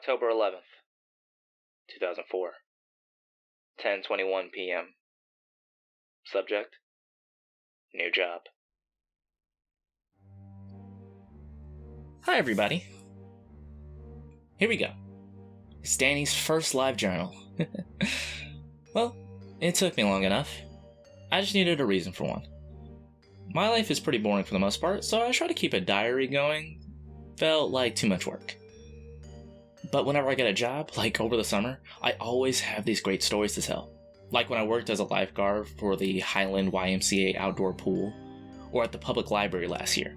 October 11th, 2004, 10:21 p.m. Subject: New job. Hi everybody. Here we go. It's Danny's first live journal. Well, it took me long enough. I just needed a reason for one. My life is pretty boring for the most part, so I try to keep a diary going. Felt like too much work. But whenever I get a job, like over the summer, I always have these great stories to tell. Like when I worked as a lifeguard for the Highland YMCA outdoor pool, or at the public library last year.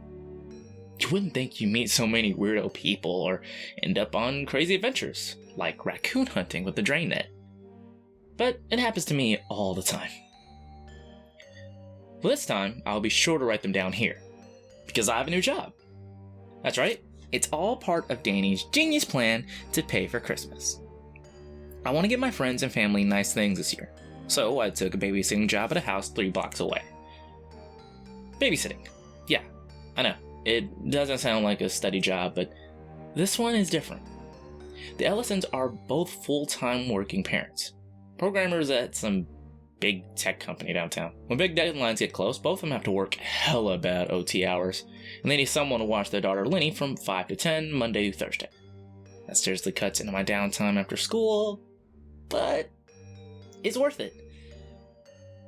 You wouldn't think you meet so many weirdo people or end up on crazy adventures, like raccoon hunting with the drain net. But it happens to me all the time. Well, this time, I'll be sure to write them down here, because I have a new job. That's right, it's all part of Danny's genius plan to pay for Christmas. I want to give my friends and family nice things this year, so I took a babysitting job at a house 3 blocks away. Babysitting. Yeah, I know, it doesn't sound like a steady job, but this one is different. The Ellisons are both full-time working parents, programmers at some big tech company downtown. When big deadlines get close, both of them have to work hella bad OT hours, and they need someone to watch their daughter Linney from 5 to 10, Monday through Thursday. That seriously cuts into my downtime after school, but it's worth it.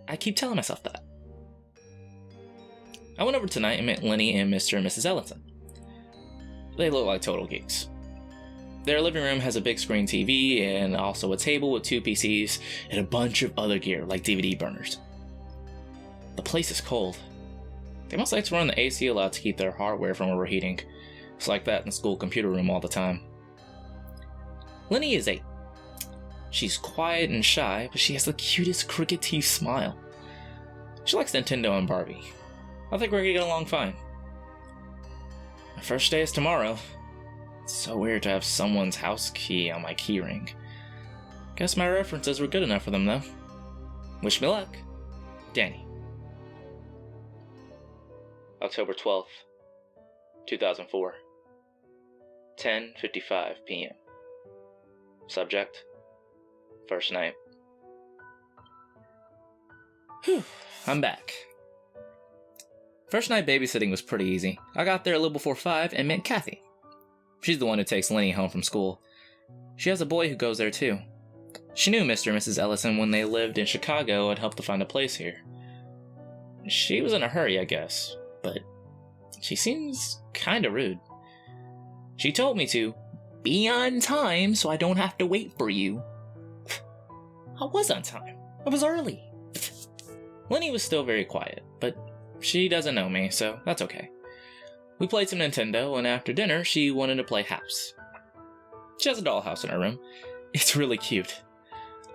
I keep telling myself that. I went over tonight and met Linney and Mr. and Mrs. Ellison. They look like total geeks. Their living room has a big screen TV and also a table with 2 PCs and a bunch of other gear like DVD burners. The place is cold. They must like to run the AC a lot to keep their hardware from overheating. It's like that in the school computer room all the time. Linney is 8. She's quiet and shy, but she has the cutest crooked teeth smile. She likes Nintendo and Barbie. I think we're gonna get along fine. My first day is tomorrow. It's so weird to have someone's house key on my keyring. Guess my references were good enough for them though. Wish me luck. Danny. October 12th, 2004, 10:55 p.m. Subject: First night. Whew, I'm back. First night babysitting was pretty easy. I got there a little before 5 and met Kathy. She's the one who takes Linney home from school. She has a boy who goes there too. She knew Mr. and Mrs. Ellison when they lived in Chicago and helped to find a place here. She was in a hurry, I guess, but she seems kinda rude. She told me to be on time so I don't have to wait for you. I was on time. I was early. Linney was still very quiet, but she doesn't know me, so that's okay. We played some Nintendo, and after dinner, she wanted to play house. She has a dollhouse in her room. It's really cute.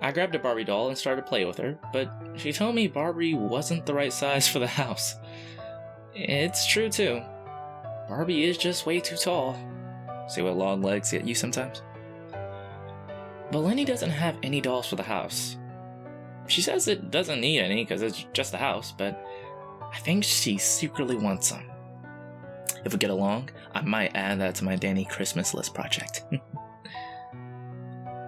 I grabbed a Barbie doll and started to play with her, but she told me Barbie wasn't the right size for the house. It's true too. Barbie is just way too tall. See what long legs get you sometimes? But Linney doesn't have any dolls for the house. She says it doesn't need any because it's just a house, but I think she secretly wants some. If we get along, I might add that to my Danny Christmas list project.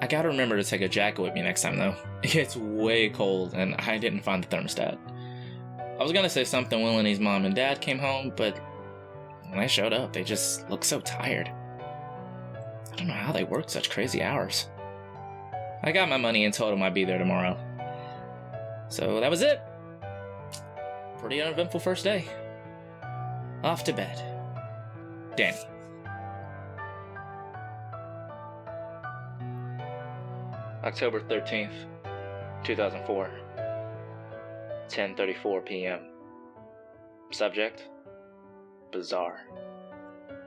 I gotta remember to take a jacket with me next time though. It gets way cold and I didn't find the thermostat. I was gonna say something when Linney's mom and dad came home, but when they showed up, they just looked so tired. I don't know how they worked such crazy hours. I got my money and told them I'd be there tomorrow. So that was it. Pretty uneventful first day. Off to bed. Danny. October 13th, 2004, 10:34 p.m. Subject: Bizarre.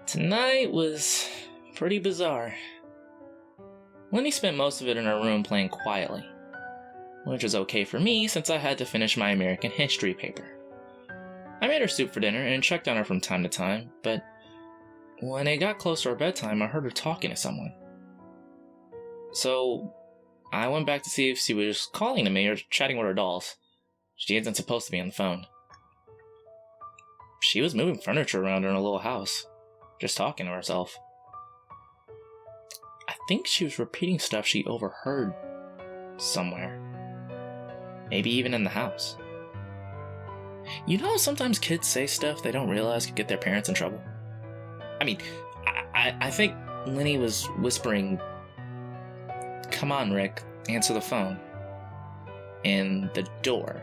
Tonight was pretty bizarre. Linney spent most of it in her room playing quietly, which was okay for me since I had to finish my American history paper. I made her soup for dinner and checked on her from time to time, but when it got close to her bedtime, I heard her talking to someone. So I went back to see if she was calling to me or chatting with her dolls. She isn't supposed to be on the phone. She was moving furniture around in her little house, just talking to herself. I think she was repeating stuff she overheard somewhere. Maybe even in the house. You know how sometimes kids say stuff they don't realize could get their parents in trouble? I mean, I think Linney was whispering, "Come on, Rick, answer the phone," in the door.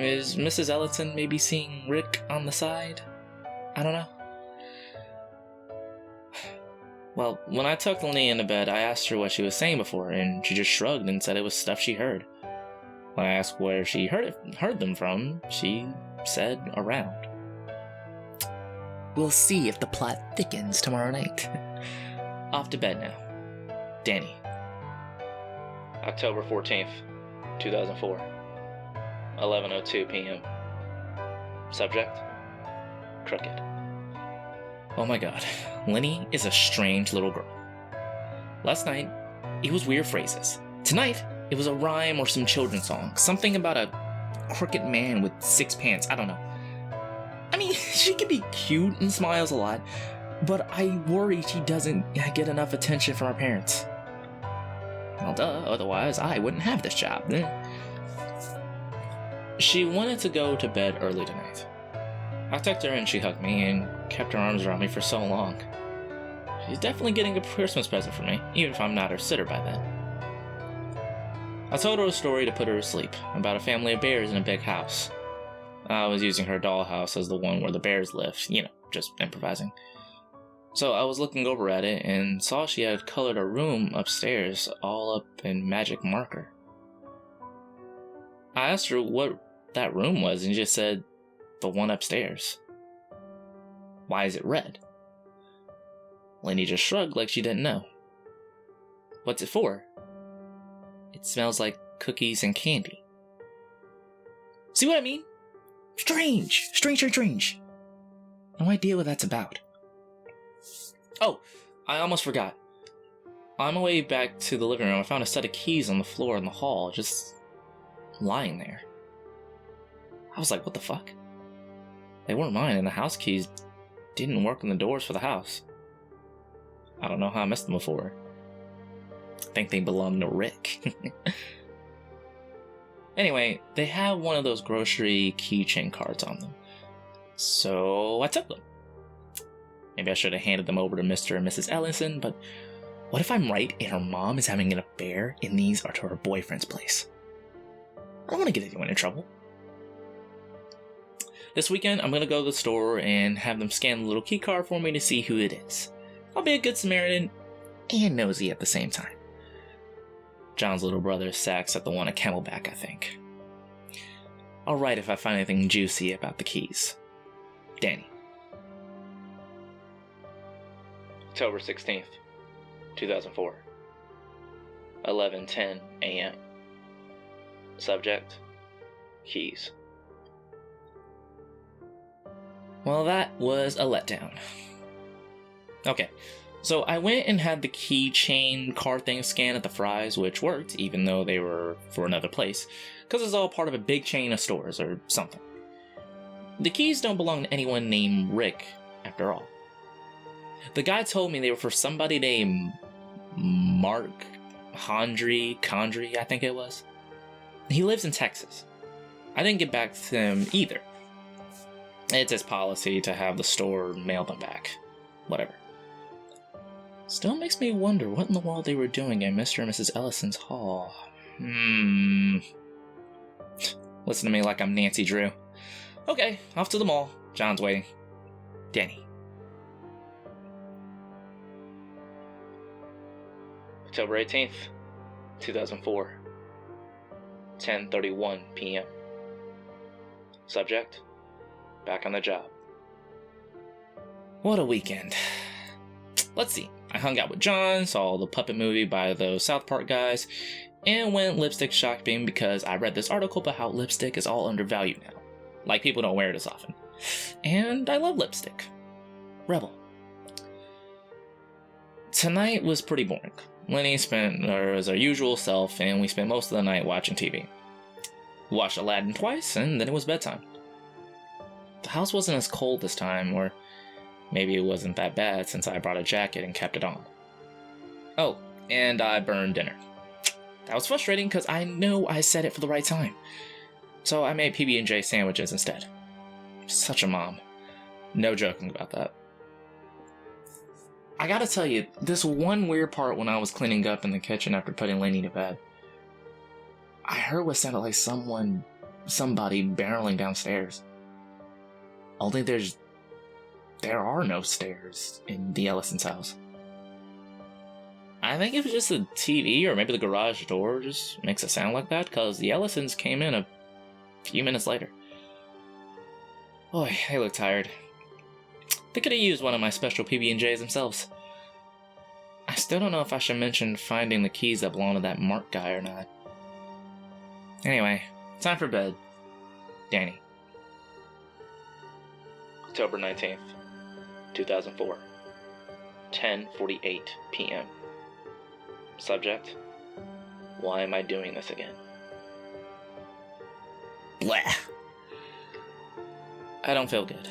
Is Mrs. Ellison maybe seeing Rick on the side? I don't know. Well, when I tucked Linney into bed, I asked her what she was saying before, and she just shrugged and said it was stuff she heard. When I asked where she heard them from, she said around. We'll see if the plot thickens tomorrow night. Off to bed now. Danny. October 14th, 2004. 11:02 p.m. Subject: Crooked. Oh my god, Linney is a strange little girl. Last night, it was weird phrases. Tonight, it was a rhyme or some children's song. Something about a crooked man with 6 pants, I don't know. I mean, she can be cute and smiles a lot, but I worry she doesn't get enough attention from her parents. Well, duh, otherwise I wouldn't have this job. She wanted to go to bed early tonight. I tucked her and she hugged me and kept her arms around me for so long. She's definitely getting a Christmas present from me, even if I'm not her sitter by then. I told her a story to put her to sleep, about a family of bears in a big house. I was using her dollhouse as the one where the bears live, just improvising. So I was looking over at it and saw she had colored a room upstairs all up in magic marker. I asked her what that room was and she just said, the one upstairs. Why is it red? Linney just shrugged like she didn't know. What's it for? It smells like cookies and candy. See what I mean? Strange. No idea what that's about. Oh, I almost forgot. On my way back to the living room, I found a set of keys on the floor in the hall, just lying there. I was like, what the fuck? They weren't mine, and the house keys didn't work on the doors for the house. I don't know how I missed them before. I think they belonged to Rick. Anyway, they have one of those grocery keychain cards on them. So I took them. Maybe I should have handed them over to Mr. and Mrs. Ellison, but what if I'm right and her mom is having an affair and these are to her boyfriend's place? I don't want to get anyone in trouble. This weekend, I'm going to go to the store and have them scan the little key card for me to see who it is. I'll be a good Samaritan and nosy at the same time. John's little brother sacks at the one at Camelback, I think. I'll write if I find anything juicy about the keys. Danny. October 16th, 2004. 11:10 a.m. Subject: Keys. Well, that was a letdown. Okay, so I went and had the keychain card thing scanned at the Fry's, which worked, even though they were for another place, because it's all part of a big chain of stores or something. The keys don't belong to anyone named Rick, after all. The guy told me they were for somebody named Mark Condry, I think it was. He lives in Texas. I didn't get back to him either. It's his policy to have the store mail them back. Whatever. Still makes me wonder what in the world they were doing in Mr. and Mrs. Ellison's hall. Listen to me like I'm Nancy Drew. Okay, off to the mall. John's waiting. Danny. October 18th, 2004. 10:31 p.m. Subject: Back on the job. What a weekend. Let's see. I hung out with John, saw the Puppet movie by those South Park guys, and went lipstick shopping because I read this article about how lipstick is all undervalued now. Like, people don't wear it as often. And I love lipstick. Rebel. Tonight was pretty boring. Linney spent her as our usual self, and we spent most of the night watching TV. We watched Aladdin twice, and then it was bedtime. The house wasn't as cold this time, or Maybe it wasn't that bad since I brought a jacket and kept it on. Oh, and I burned dinner. That was frustrating because I know I said it for the right time. So I made PB&J sandwiches instead. Such a mom. No joking about that. I gotta tell you, this one weird part when I was cleaning up in the kitchen after putting Linney to bed, I heard what sounded like somebody barreling downstairs. Only there are no stairs in the Ellison's house. I think it was just the TV or maybe the garage door just makes it sound like that, because the Ellisons came in a few minutes later. Boy, they look tired. They could have used one of my special PB&Js themselves. I still don't know if I should mention finding the keys that belong to that Mark guy or not. Anyway, time for bed. Danny. October 19th, 2004. 10:48 p.m. Subject: why am I doing this again? Blah. I don't feel good.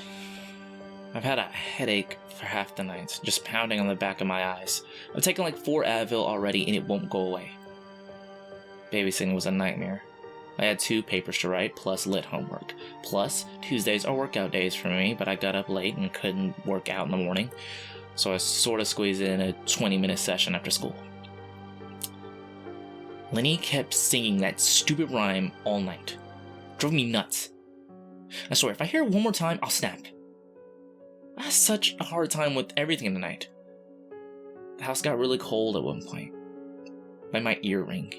I've had a headache for half the night, just pounding on the back of my eyes. I've taken like 4 Advil already and it won't go away. Babysitting was a nightmare. I had 2 papers to write, plus lit homework. Plus, Tuesdays are workout days for me, but I got up late and couldn't work out in the morning, so I sort of squeezed in a 20-minute session after school. Linney kept singing that stupid rhyme all night. Drove me nuts. I swear, if I hear it one more time, I'll snap. I had such a hard time with everything tonight. The house got really cold at one point. By my ear ring.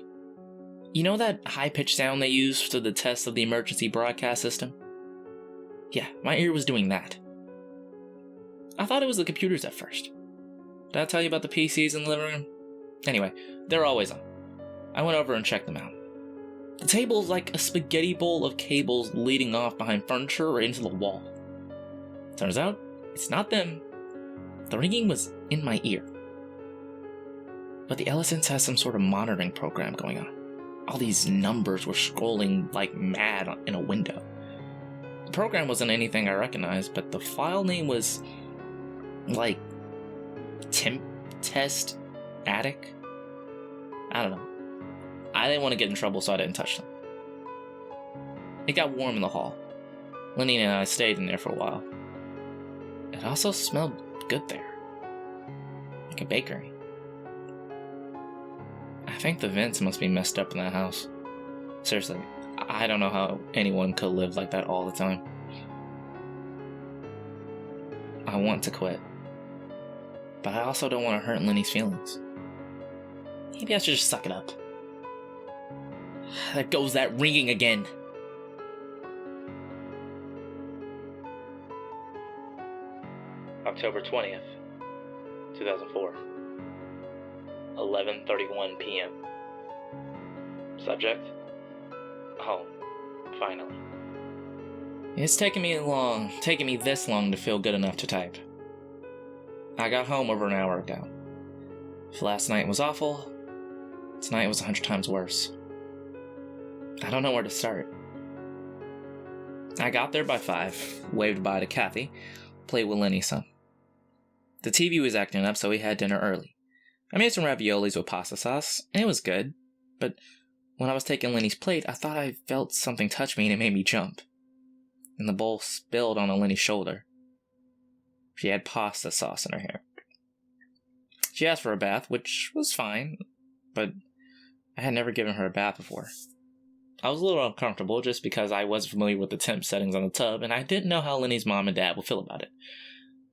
You know that high-pitched sound they use for the test of the emergency broadcast system? Yeah, my ear was doing that. I thought it was the computers at first. Did I tell you about the PCs in the living room? Anyway, they're always on. I went over and checked them out. The table is like a spaghetti bowl of cables leading off behind furniture or into the wall. Turns out, it's not them. The ringing was in my ear. But the Ellisons has some sort of monitoring program going on. All these numbers were scrolling like mad in a window. The program wasn't anything I recognized, but the file name was like temp test attic. I don't know. I didn't want to get in trouble, so I didn't touch them. It got warm in the hall. Linney and I stayed in there for a while. It also smelled good there. Like a bakery. I think the vents must be messed up in that house. Seriously, I don't know how anyone could live like that all the time. I want to quit. But I also don't want to hurt Linney's feelings. Maybe I should just suck it up. There goes that ringing again. October 20th, 2004. 11:31 p.m. Subject: home, finally. It's taken me this long to feel good enough to type. I got home over an hour ago. If last night was awful, tonight was 100 times worse. I don't know where to start. I got there by 5, waved bye to Kathy, played with Linney some. The TV was acting up, so we had dinner early. I made some raviolis with pasta sauce, and it was good, but when I was taking Linney's plate, I thought I felt something touch me and it made me jump. And the bowl spilled on Linney's shoulder. She had pasta sauce in her hair. She asked for a bath, which was fine, but I had never given her a bath before. I was a little uncomfortable just because I wasn't familiar with the temp settings on the tub, and I didn't know how Linney's mom and dad would feel about it.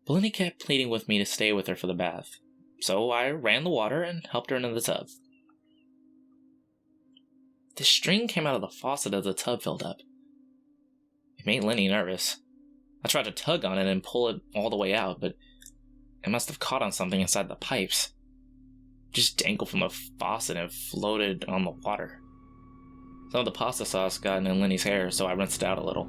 But Linney kept pleading with me to stay with her for the bath, so I ran the water and helped her into the tub. The string came out of the faucet as the tub filled up. It made Linney nervous. I tried to tug on it and pull it all the way out, but it must have caught on something inside the pipes. It just dangled from the faucet and floated on the water. Some of the pasta sauce got in Linney's hair, so I rinsed it out a little.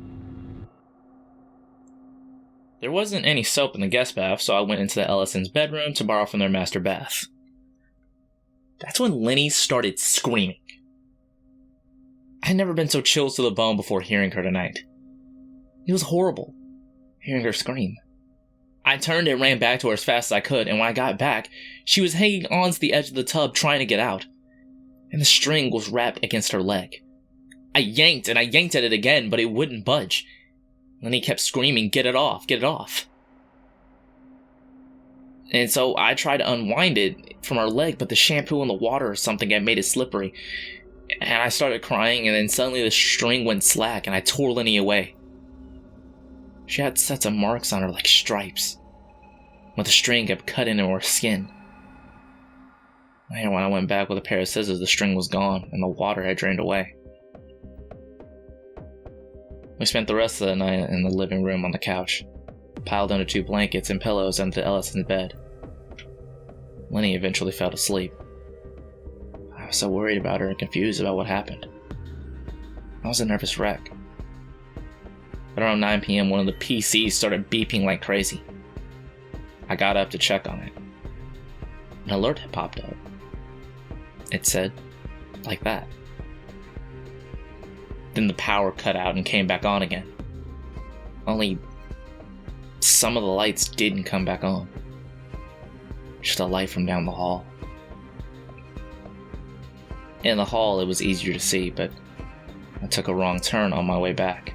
There wasn't any soap in the guest bath, so I went into the Ellisons' bedroom to borrow from their master bath. That's when Linney started screaming. I had never been so chilled to the bone before hearing her tonight. It was horrible, hearing her scream. I turned and ran back to her as fast as I could, and when I got back, she was hanging on to the edge of the tub trying to get out, and the string was wrapped against her leg. I yanked and I yanked at it again, but it wouldn't budge. Linney kept screaming, "Get it off, get it off." And so I tried to unwind it from her leg, but the shampoo and the water or something had made it slippery. And I started crying, and then suddenly the string went slack, and I tore Linney away. She had sets of marks on her like stripes, but the string kept cut into her skin. And when I went back with a pair of scissors, the string was gone, and the water had drained away. We spent the rest of the night in the living room on the couch, piled under 2 blankets and pillows under Ellison's bed. Linney eventually fell asleep. I was so worried about her and confused about what happened. I was a nervous wreck. But around 9 p.m., one of the PCs started beeping like crazy. I got up to check on it. An alert had popped up. It said, like that. Then the power cut out and came back on again. Only some of the lights didn't come back on. Just a light from down the hall. In the hall, it was easier to see, but I took a wrong turn on my way back.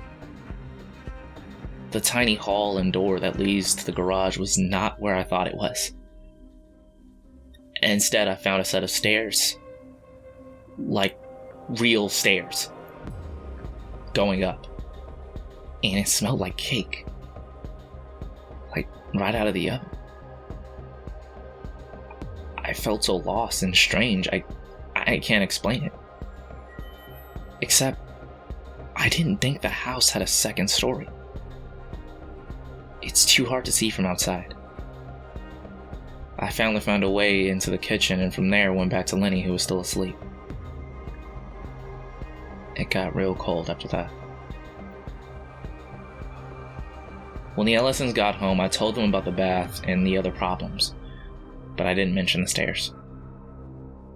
The tiny hall and door that leads to the garage was not where I thought it was. Instead, I found a set of stairs. Like real stairs. Going up. And it smelled like cake. Like right out of the oven. I felt so lost and strange, I can't explain it. Except, I didn't think the house had a second story. It's too hard to see from outside. I finally found a way into the kitchen, and from there went back to Linney, who was still asleep. It got real cold after that. When the Ellisons got home, I told them about the bath and the other problems, but I didn't mention the stairs.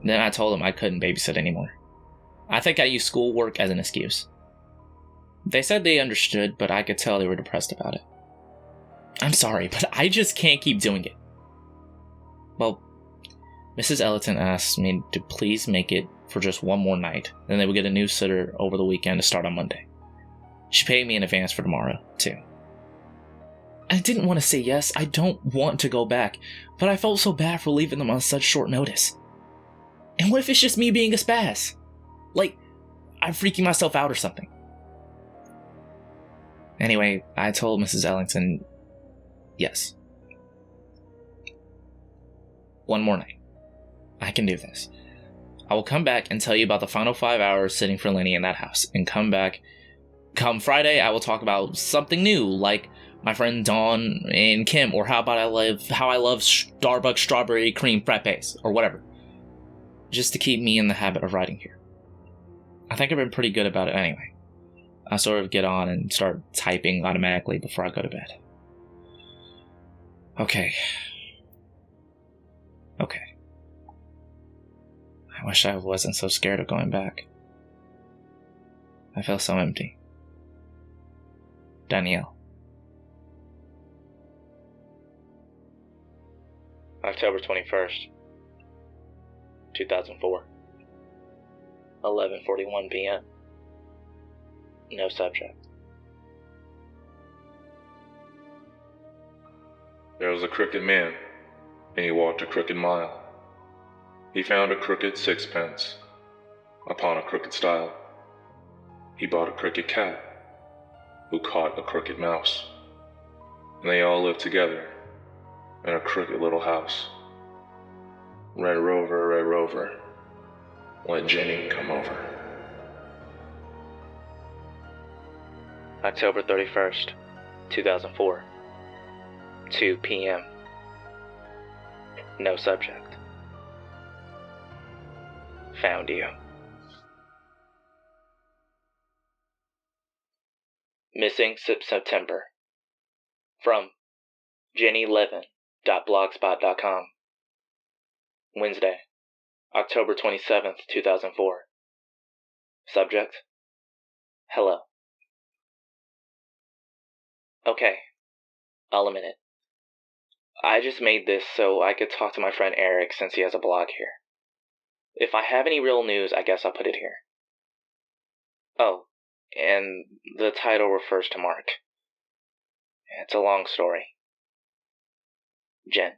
Then I told them I couldn't babysit anymore. I think I used schoolwork as an excuse. They said they understood, but I could tell they were depressed about it. I'm sorry, but I just can't keep doing it. Well, Mrs. Ellison asked me to please make it for just one more night, then they would get a new sitter over the weekend to start on Monday. She paid me in advance for tomorrow, too. I didn't want to say yes, I don't want to go back, but I felt so bad for leaving them on such short notice. And what if it's just me being a spaz? Like, I'm freaking myself out or something. Anyway, I told Mrs. Ellington, yes. One more night. I can do this. I will come back and tell you about the final 5 hours sitting for Linney in that house, and come Friday, I will talk about something new, like my friend Dawn and Kim, or how I love Starbucks strawberry cream frappes, or whatever. Just to keep me in the habit of writing here. I think I've been pretty good about it anyway. I sort of get on and start typing automatically before I go to bed. Okay. I wish I wasn't so scared of going back. I feel so empty. Danielle. October 21st, 2004. 11:41 p.m. No subject. There was a crooked man, and he walked a crooked mile. He found a crooked sixpence upon a crooked stile. He bought a crooked cat, who caught a crooked mouse, and they all lived together in a crooked little house. Red Rover, let Jenny come over. October 31st, 2004. 2 p.m. No subject. Found you. Missing September. From jennylevin.blogspot.com. Wednesday, October 27th, 2004. Subject: hello. Okay, I'll admit it. I just made this so I could talk to my friend Eric since he has a blog here. If I have any real news, I guess I'll put it here. Oh, and the title refers to Mark. It's a long story. Jen.